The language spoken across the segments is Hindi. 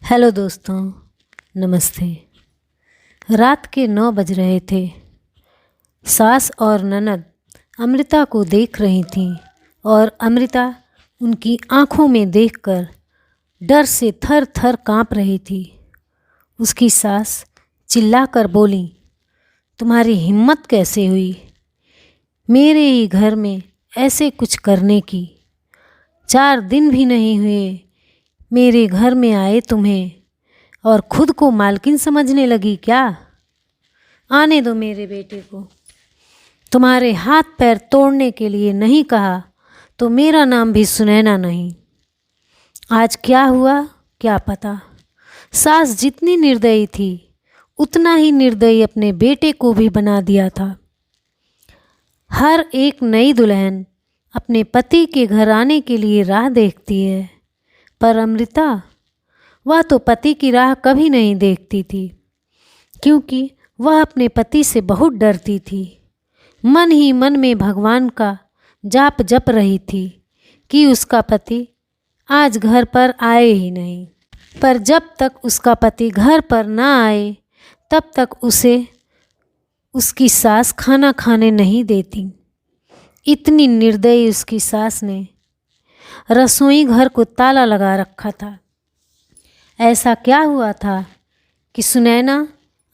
हेलो दोस्तों, नमस्ते। रात के 9 बज रहे थे। सास और ननद अमृता को देख रही थीं और अमृता उनकी आंखों में देखकर डर से थर थर काँप रही थी। उसकी सास चिल्लाकर बोली, तुम्हारी हिम्मत कैसे हुई मेरे ही घर में ऐसे कुछ करने की? 4 दिन भी नहीं हुए मेरे घर में आए तुम्हें और खुद को मालकिन समझने लगी क्या? आने दो मेरे बेटे को। तुम्हारे हाथ पैर तोड़ने के लिए नहीं कहा तो मेरा नाम भी सुनैना नहीं। आज क्या हुआ क्या पता। सास जितनी निर्दयी थी उतना ही निर्दयी अपने बेटे को भी बना दिया था। हर एक नई दुल्हन अपने पति के घर आने के लिए राह देखती है, पर अमृता वह तो पति की राह कभी नहीं देखती थी, क्योंकि वह अपने पति से बहुत डरती थी। मन ही मन में भगवान का जाप जप रही थी कि उसका पति आज घर पर आए ही नहीं। पर जब तक उसका पति घर पर ना आए तब तक उसे उसकी सास खाना खाने नहीं देती। इतनी निर्दयी उसकी सास ने रसोई घर को ताला लगा रखा था। ऐसा क्या हुआ था कि सुनैना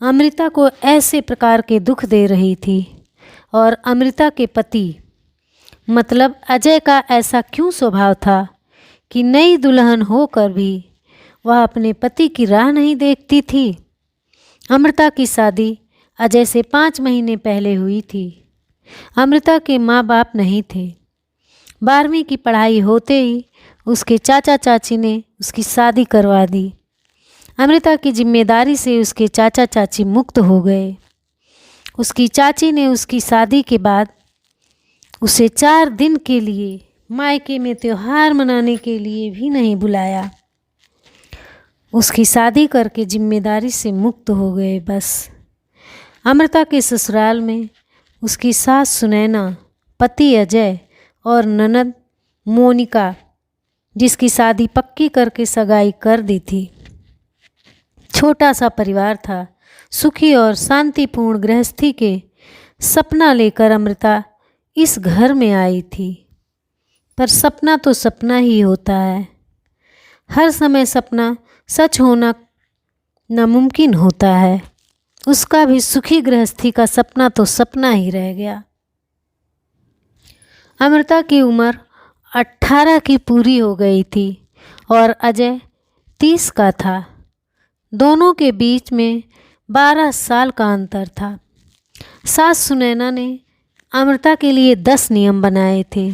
अमृता को ऐसे प्रकार के दुख दे रही थी और अमृता के पति मतलब अजय का ऐसा क्यों स्वभाव था कि नई दुल्हन होकर भी वह अपने पति की राह नहीं देखती थी। अमृता की शादी अजय से 5 महीने पहले हुई थी। अमृता के माँ बाप नहीं थे। 12वीं की पढ़ाई होते ही उसके चाचा चाची ने उसकी शादी करवा दी। अमृता की जिम्मेदारी से उसके चाचा चाची मुक्त हो गए। उसकी चाची ने उसकी शादी के बाद उसे 4 दिन के लिए मायके में त्योहार मनाने के लिए भी नहीं बुलाया। उसकी शादी करके जिम्मेदारी से मुक्त हो गए बस। अमृता के ससुराल में उसकी सास सुनैना, पति अजय और ननद मोनिका, जिसकी शादी पक्की करके सगाई कर दी थी। छोटा सा परिवार था। सुखी और शांतिपूर्ण गृहस्थी के सपना लेकर अमृता इस घर में आई थी। पर सपना तो सपना ही होता है। हर समय सपना सच होना नामुमकिन होता है। उसका भी सुखी गृहस्थी का सपना तो सपना ही रह गया। अमृता की उम्र 18 की पूरी हो गई थी और अजय 30 का था। दोनों के बीच में 12 साल का अंतर था। सास सुनैना ने अमृता के लिए 10 नियम बनाए थे।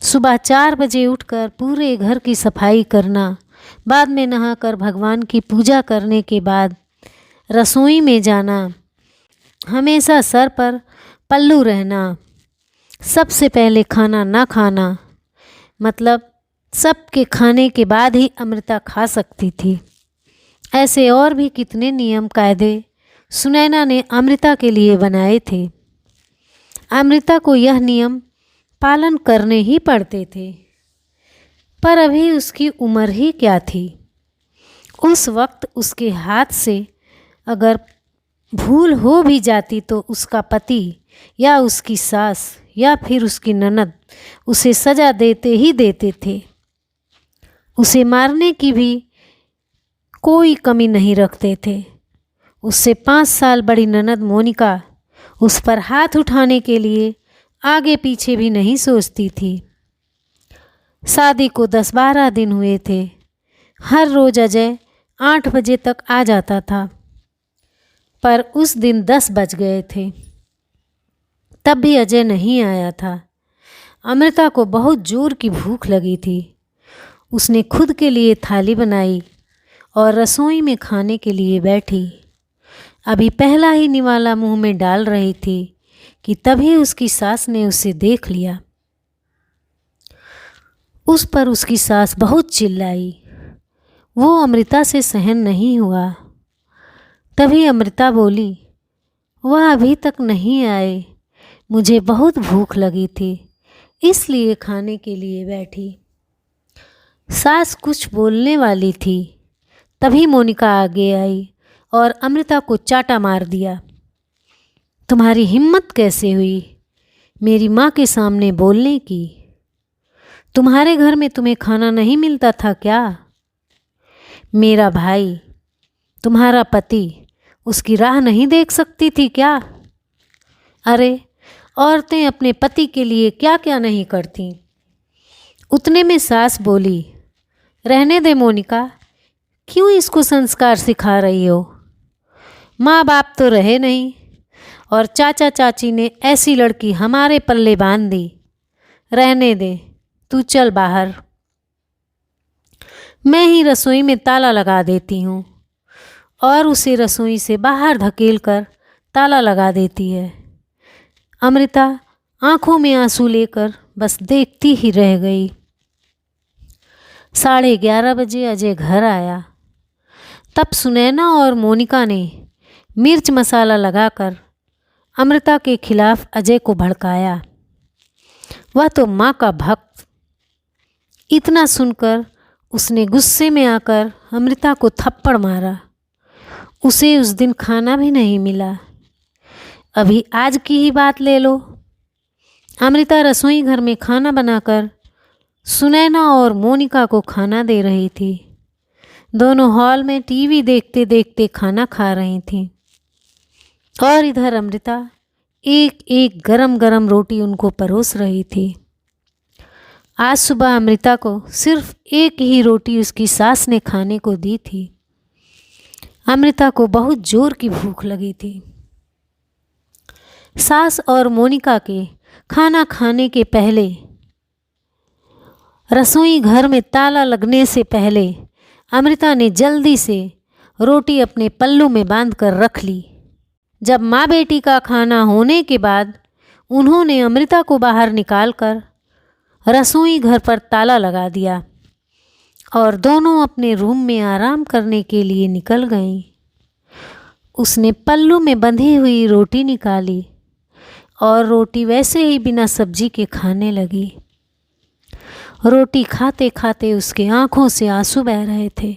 सुबह 4 बजे उठकर पूरे घर की सफाई करना, बाद में नहाकर भगवान की पूजा करने के बाद रसोई में जाना, हमेशा सर पर पल्लू रहना, सबसे पहले खाना ना खाना, मतलब सबके खाने के बाद ही अमृता खा सकती थी। ऐसे और भी कितने नियम कायदे सुनैना ने अमृता के लिए बनाए थे। अमृता को यह नियम पालन करने ही पड़ते थे। पर अभी उसकी उम्र ही क्या थी। उस वक्त उसके हाथ से अगर भूल हो भी जाती तो उसका पति या उसकी सास या फिर उसकी ननद उसे सजा देते ही देते थे। उसे मारने की भी कोई कमी नहीं रखते थे। उससे 5 साल बड़ी ननद मोनिका उस पर हाथ उठाने के लिए आगे पीछे भी नहीं सोचती थी। शादी को 10-12 दिन हुए थे। हर रोज़ अजय 8 बजे तक आ जाता था, पर उस दिन 10 बज गए थे तब भी अजय नहीं आया था। अमृता को बहुत जोर की भूख लगी थी। उसने खुद के लिए थाली बनाई और रसोई में खाने के लिए बैठी। अभी पहला ही निवाला मुंह में डाल रही थी कि तभी उसकी सास ने उसे देख लिया। उस पर उसकी सास बहुत चिल्लाई। वो अमृता से सहन नहीं हुआ। तभी अमृता बोली, वह अभी तक नहीं आए, मुझे बहुत भूख लगी थी इसलिए खाने के लिए बैठी। सास कुछ बोलने वाली थी तभी मोनिका आगे आई और अमृता को चाटा मार दिया। तुम्हारी हिम्मत कैसे हुई मेरी माँ के सामने बोलने की? तुम्हारे घर में तुम्हें खाना नहीं मिलता था क्या? मेरा भाई, तुम्हारा पति, उसकी राह नहीं देख सकती थी क्या? अरे, औरतें अपने पति के लिए क्या क्या नहीं करती। उतने में सास बोली, रहने दे मोनिका, क्यों इसको संस्कार सिखा रही हो? माँ बाप तो रहे नहीं और चाचा चाची ने ऐसी लड़की हमारे पल्ले बांध दी। रहने दे, तू चल बाहर। मैं ही रसोई में ताला लगा देती हूँ। और उसे रसोई से बाहर धकेल कर ताला लगा देती है। अमृता आंखों में आंसू लेकर बस देखती ही रह गई। 11:30 बजे अजय घर आया। तब सुनैना और मोनिका ने मिर्च मसाला लगाकर अमृता के खिलाफ अजय को भड़काया। वह तो माँ का भक्त। इतना सुनकर उसने गुस्से में आकर अमृता को थप्पड़ मारा। उसे उस दिन खाना भी नहीं मिला। अभी आज की ही बात ले लो। अमृता रसोई घर में खाना बनाकर सुनैना और मोनिका को खाना दे रही थी। दोनों हॉल में टीवी देखते देखते खाना खा रही थीं और इधर अमृता एक एक गरम गरम रोटी उनको परोस रही थी। आज सुबह अमृता को सिर्फ एक ही रोटी उसकी सास ने खाने को दी थी। अमृता को बहुत जोर की भूख लगी थी। सास और मोनिका के खाना खाने के पहले, रसोई घर में ताला लगने से पहले अमृता ने जल्दी से रोटी अपने पल्लू में बांध कर रख ली। जब माँ बेटी का खाना होने के बाद उन्होंने अमृता को बाहर निकालकर रसोई घर पर ताला लगा दिया और दोनों अपने रूम में आराम करने के लिए निकल गईं। उसने पल्लू में बंधी हुई रोटी निकाली और रोटी वैसे ही बिना सब्जी के खाने लगी। रोटी खाते खाते उसके आंखों से आंसू बह रहे थे।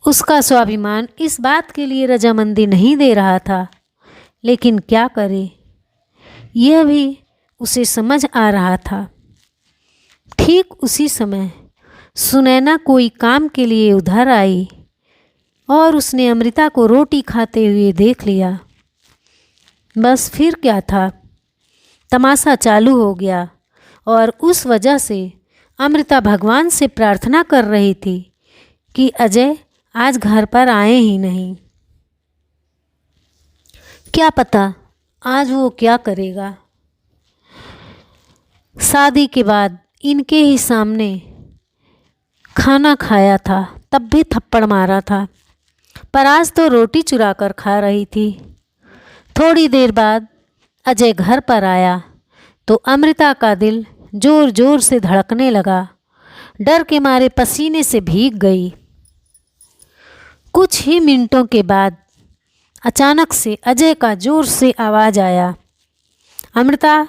उसका स्वाभिमान इस बात के लिए रजामंदी नहीं दे रहा था, लेकिन क्या करे, यह भी उसे समझ आ रहा था। ठीक उसी समय सुनैना कोई काम के लिए उधर आई और उसने अमृता को रोटी खाते हुए देख लिया। बस फिर क्या था, तमाशा चालू हो गया और उस वजह से अमृता भगवान से प्रार्थना कर रही थी कि अजय आज घर पर आए ही नहीं। क्या पता आज वो क्या करेगा। शादी के बाद इनके ही सामने खाना खाया था, तब भी थप्पड़ मारा था, पर आज तो रोटी चुरा कर खा रही थी। थोड़ी देर बाद अजय घर पर आया तो अमृता का दिल जोर जोर से धड़कने लगा। डर के मारे पसीने से भीग गई। कुछ ही मिनटों के बाद अचानक से अजय का जोर से आवाज़ आया, अमृता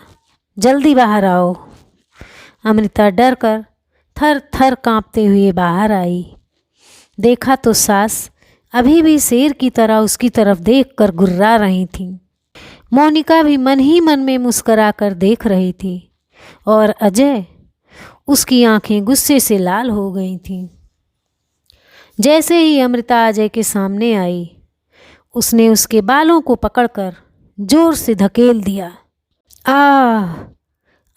जल्दी बाहर आओ। अमृता डर कर थर थर काँपते हुए बाहर आई। देखा तो सास अभी भी शेर की तरह उसकी तरफ देखकर गुर्रा रही थी। मोनिका भी मन ही मन में मुस्कराकर देख रही थी और अजय, उसकी आंखें गुस्से से लाल हो गई थीं। जैसे ही अमृता अजय के सामने आई, उसने उसके बालों को पकड़कर जोर से धकेल दिया। आह!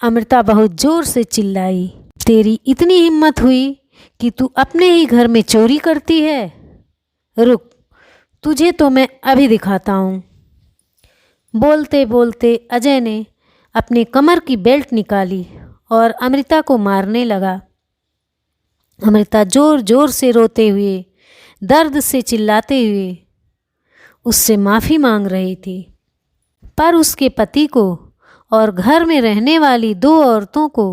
अमृता बहुत जोर से चिल्लाई, तेरी इतनी हिम्मत हुई कि तू अपने ही घर में चोरी करती है? रुक, तुझे तो मैं अभी दिखाता हूँ। बोलते बोलते अजय ने अपने कमर की बेल्ट निकाली और अमृता को मारने लगा। अमृता जोर जोर से रोते हुए, दर्द से चिल्लाते हुए उससे माफ़ी मांग रही थी, पर उसके पति को और घर में रहने वाली 2 औरतों को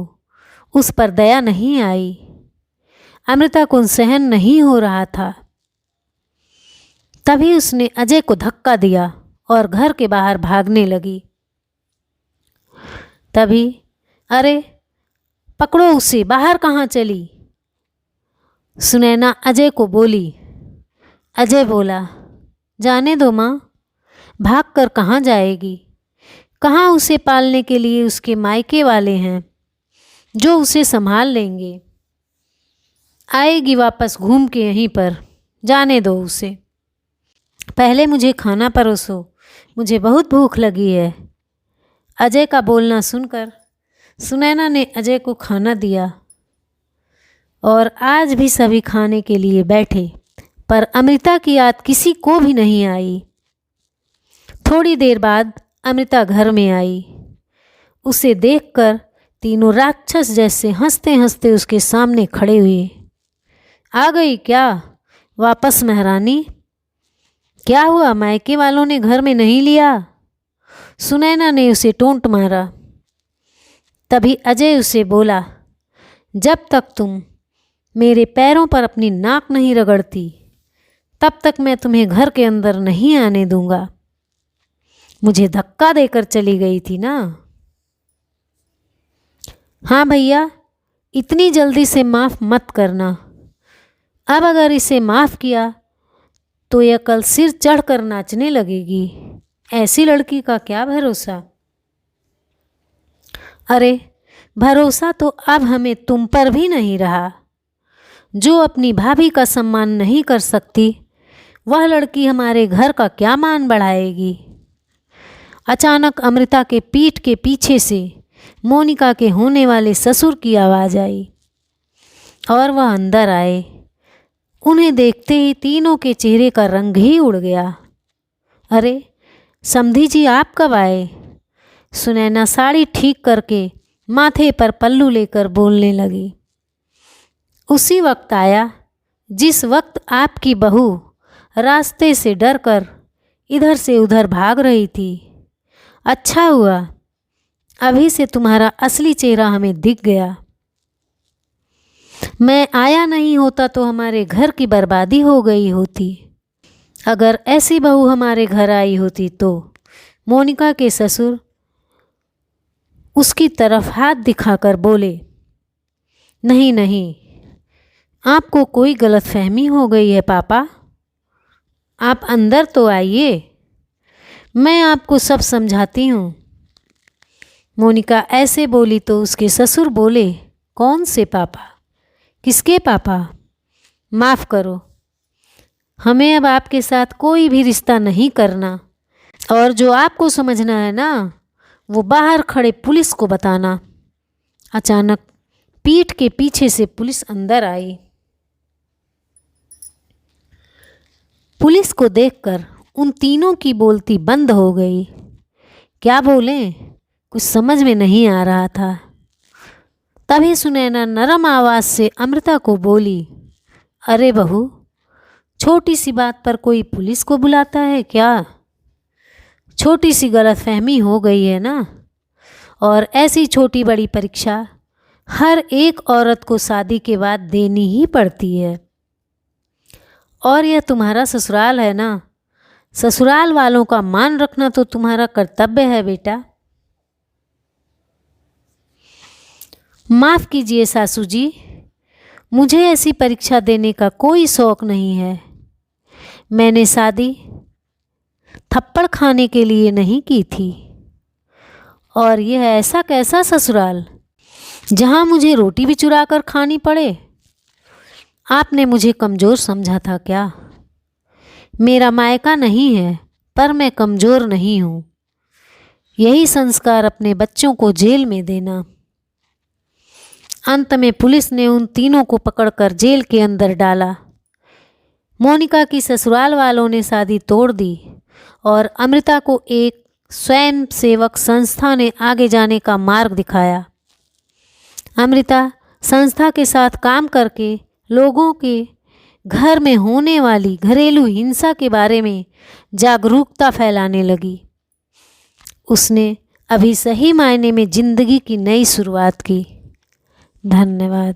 उस पर दया नहीं आई। अमृता को सहन नहीं हो रहा था। तभी उसने अजय को धक्का दिया और घर के बाहर भागने लगी। तभी, अरे पकड़ो उसे, बाहर कहाँ चली? सुनैना अजय को बोली, अजय बोला, जाने दो माँ, भाग कर कहाँ जाएगी। कहाँ उसे पालने के लिए उसके मायके वाले हैं जो उसे संभाल लेंगे। आएगी वापस घूम के यहीं पर, जाने दो उसे। पहले मुझे खाना परोसो, मुझे बहुत भूख लगी है। अजय का बोलना सुनकर सुनैना ने अजय को खाना दिया और आज भी सभी खाने के लिए बैठे, पर अमृता की याद किसी को भी नहीं आई। थोड़ी देर बाद अमृता घर में आई। उसे देखकर तीनों राक्षस जैसे हंसते हंसते उसके सामने खड़े हुए। आ गई क्या वापस महारानी? क्या हुआ, मायके वालों ने घर में नहीं लिया? सुनैना ने उसे टोंट मारा। तभी अजय उसे बोला, जब तक तुम मेरे पैरों पर अपनी नाक नहीं रगड़ती तब तक मैं तुम्हें घर के अंदर नहीं आने दूंगा। मुझे धक्का देकर चली गई थी ना। हाँ भैया, इतनी जल्दी से माफ़ मत करना। अब अगर इसे माफ़ किया तो यह कल सिर चढ़कर नाचने लगेगी। ऐसी लड़की का क्या भरोसा। अरे भरोसा तो अब हमें तुम पर भी नहीं रहा। जो अपनी भाभी का सम्मान नहीं कर सकती, वह लड़की हमारे घर का क्या मान बढ़ाएगी। अचानक अमृता के पीठ के पीछे से मोनिका के होने वाले ससुर की आवाज़ आई और वह अंदर आए। उन्हें देखते ही तीनों के चेहरे का रंग ही उड़ गया। अरे समधी जी, आप कब आए? सुनैना साड़ी ठीक करके माथे पर पल्लू लेकर बोलने लगी। उसी वक्त आया जिस वक्त आपकी बहू रास्ते से डरकर इधर से उधर भाग रही थी। अच्छा हुआ, अभी से तुम्हारा असली चेहरा हमें दिख गया। मैं आया नहीं होता तो हमारे घर की बर्बादी हो गई होती। अगर ऐसी बहू हमारे घर आई होती तो मोनिका के ससुर उसकी तरफ हाथ दिखाकर बोले, नहीं नहीं, आपको कोई गलतफहमी हो गई है पापा। आप अंदर तो आइए, मैं आपको सब समझाती हूँ। मोनिका ऐसे बोली तो उसके ससुर बोले, कौन से पापा? किसके पापा? माफ़ करो, हमें अब आपके साथ कोई भी रिश्ता नहीं करना, और जो आपको समझना है ना, वो बाहर खड़े पुलिस को बताना। अचानक पीठ के पीछे से पुलिस अंदर आई। पुलिस को देखकर उन तीनों की बोलती बंद हो गई। क्या बोलें, कुछ समझ में नहीं आ रहा था। तभी सुनैना नरम आवाज़ से अमृता को बोली, अरे बहू, छोटी सी बात पर कोई पुलिस को बुलाता है क्या? छोटी सी गलतफहमी हो गई है ना। और ऐसी छोटी बड़ी परीक्षा हर एक औरत को शादी के बाद देनी ही पड़ती है। और यह तुम्हारा ससुराल है ना, ससुराल वालों का मान रखना तो तुम्हारा कर्तव्य है बेटा। माफ़ कीजिए सासू जी, मुझे ऐसी परीक्षा देने का कोई शौक़ नहीं है। मैंने शादी थप्पड़ खाने के लिए नहीं की थी। और यह ऐसा कैसा ससुराल जहाँ मुझे रोटी भी चुरा कर खानी पड़े। आपने मुझे कमज़ोर समझा था क्या? मेरा मायका नहीं है, पर मैं कमज़ोर नहीं हूँ। यही संस्कार अपने बच्चों को जेल में देना। अंत में पुलिस ने उन तीनों को पकड़कर जेल के अंदर डाला। मोनिका की ससुराल वालों ने शादी तोड़ दी और अमृता को एक स्वयं सेवक संस्था ने आगे जाने का मार्ग दिखाया। अमृता संस्था के साथ काम करके लोगों के घर में होने वाली घरेलू हिंसा के बारे में जागरूकता फैलाने लगी। उसने अभी सही मायने में ज़िंदगी की नई शुरुआत की। धन्यवाद।